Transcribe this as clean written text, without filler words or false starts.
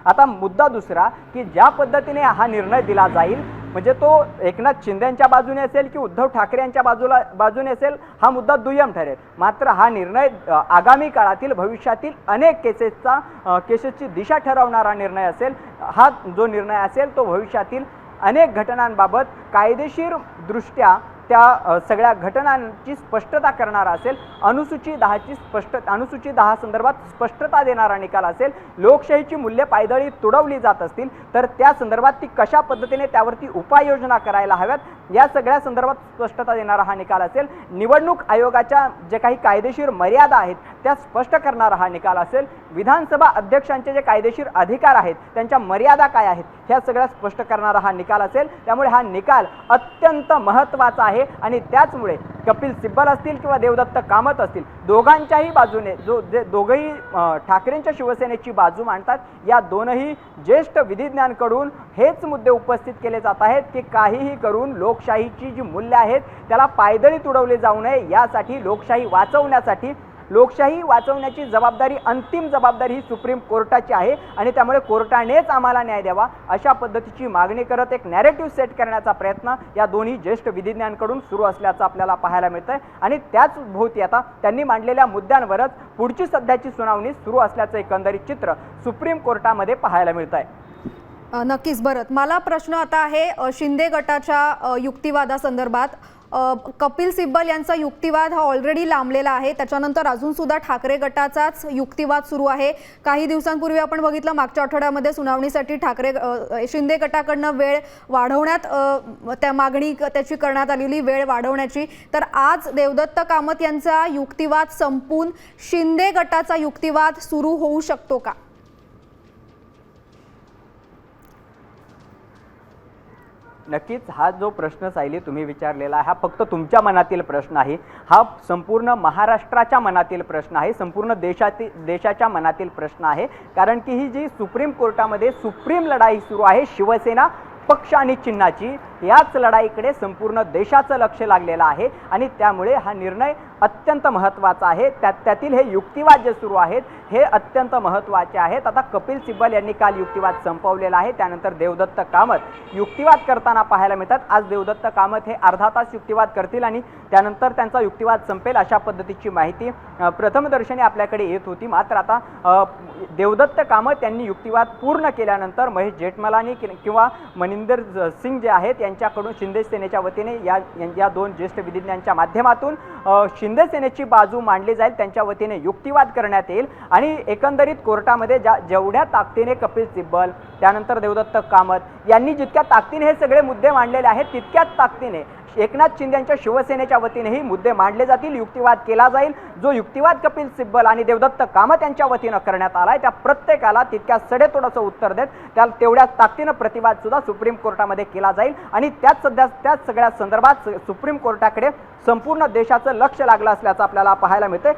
आता मुद्दा दुसरा की ज्या पद्धतीने हा निर्णय दिला जाईल, म्हणजे तो एकनाथ शिंदेंच्या बाजूने असेल की उद्धव ठाकरे यांच्या बाजूने असेल, हा मुद्दा दुय्यम ठरेल। मात्र हा निर्णय आगामी काळातील भविष्यातील अनेक केसेसची दिशा ठरवणारा निर्णय असेल। हा जो निर्णय असेल तो भविष्यातील अनेक घटनांबाबत कायदेशीर दृष्ट्या त्या सगळ्या घटनांची स्पष्टता करणारा असेल। अनुसूची 10 संदर्भात स्पष्टता देणारा निकाल असेल। लोकशाहीची मूल्य पायदळी तुडवली जात असतील तर त्या संदर्भात ती कशा पद्धतीने त्यावरती उपाययोजना करायला हव्यात या सगळ्या संदर्भात स्पष्टता देणारा हा निकाल असेल। निवडणूक आयोगाच्या जे काही कायदेशीर मर्यादा आहेत त्या स्पष्ट करणारा हा निकाल असेल। विधानसभा अध्यक्षांचे जे कायदेशीर अधिकार आहेत त्यांच्या मर्यादा काय आहेत ह्या सगळ्या स्पष्ट करणारा हा निकाल असेल। त्यामुळे हा निकाल अत्यंत महत्त्वाचा आहे आणि त्याचमुळे कपिल सिब्बल असतील किंवा देवदत्त कामत असतील, दोघांच्याही बाजूने जे दोघेही ठाकरेंच्या शिवसेनेची बाजू मांडतात, या दोनही ज्येष्ठ विधिज्ञांकडून हेच मुद्दे उपस्थित केले जात आहेत की काहीही करून लोकशाहीची जी मूल्य आहेत त्याला पायदळी तुडवले जाऊ नये। यासाठी लोकशाही वाचवण्याची जबाबदारी, अंतिम जबाबदारी ही सुप्रीम कोर्टाची आहे आणि त्यामुळे कोर्टानेच आम्हाला न्याय द्यावा अशा पद्धतीची मागणी करत एक नॅरेटिव्ह सेट करण्याचा प्रयत्न या दोन्ही ज्येष्ठ विधिज्ञांकडून सुरू असल्याचं आपल्याला पाहायला मिळतंय आणि त्याच भोवती आता त्यांनी मांडलेल्या मुद्द्यांवरच पुढची सध्याची सुनावणी सुरू असल्याचं एकंदरीत चित्र सुप्रीम कोर्टामध्ये पाहायला मिळतंय। नक्कीच। बरं, मला प्रश्न आता आहे शिंदे गटाच्या युक्तिवादासंदर्भात। कपिल सिब्बल यांचा युक्तिवाद हा ऑलरेडी लांबलेला आहे, त्याच्यानंतर अजून सुद्धा ठाकरे गटाचाच युक्तिवाद सुरू आहे। काही दिवसांपूर्वी आपण बघितलं मागच्या आठवड्यामध्ये सुनावणीसाठी शिंदे गटाकडनं वेळ वाढवण्यात त्या मागणी त्याची करण्यात आलेली वेळ वाढवण्याची, तर आज देवदत्त कामत यांचा युक्तिवाद संपून शिंदे गटाचा युक्तिवाद सुरू होऊ शकतो का? नक्कीच हा जो प्रश्न सायली तुम्ही विचारलेला आहे हा फक्त तुमच्या मनातील प्रश्न आहे, हा संपूर्ण महाराष्ट्राच्या मनातील प्रश्न आहे, संपूर्ण देशाच्या मनातील प्रश्न आहे। कारण की ही जी सुप्रीम कोर्टामध्ये सुप्रीम लढाई सुरू आहे शिवसेना पक्ष आणि चिन्हाची, याच लढाईकडे संपूर्ण देशाचं लक्ष लागलेलं आहे आणि त्यामुळे हा निर्णय अत्यंत महत्त्वाचा आहे। त्यातील हे युक्तिवाद जे सुरू आहेत हे अत्यंत महत्त्वाचे आहेत। आता कपिल सिब्बल यांनी काल युक्तिवाद संपवलेला आहे, त्यानंतर देवदत्त कामत युक्तिवाद करताना पाहायला मिळतात। आज देवदत्त कामत हे अर्धा तास युक्तिवाद करतील आणि त्यानंतर त्यांचा युक्तिवाद संपेल अशा पद्धतीची माहिती प्रथमदर्शनी आपल्याकडे येत होती। मात्र आता देवदत्त कामत यांनी युक्तिवाद पूर्ण केल्यानंतर महेश जेठमलानी किंवा मनिंदर सिंग जे आहेत यांच्याकडून शिंदे सेनेच्या वतीने या दोन ज्येष्ठ विधिज्ञांच्या माध्यमातून शिंदे सेनेची बाजू मांडली जाईल, त्यांच्या वतीने युक्तिवाद करण्यात येईल आणि एकंदरीत कोर्टामध्ये जेवढ्या ताकदीने कपिल सिब्बल त्यानंतर देवदत्त कामत यांनी जितक्या ताकदीने हे सगळे मुद्दे मांडलेले आहेत तितक्याच ताकदीने एकनाथ शिंदे यांच्या शिवसेनेच्या वतीनेही मुद्दे मांडले जातील, युक्तिवाद केला जाईल। जो युक्तिवाद कपिल सिब्बल आणि देवदत्त कामत यांच्या वतीने करण्यात आलाय त्या प्रत्येकाला तितक्या सडेतोडाचं उत्तर देत त्याला तेवढ्याच ताकदीने प्रतिवाद सुद्धा सुप्रीम कोर्टामध्ये केला जाईल आणि त्याच सगळ्या संदर्भात सुप्रीम कोर्टाकडे संपूर्ण देशाचं लक्ष लागलं असल्याचं आपल्याला पाहायला मिळतंय।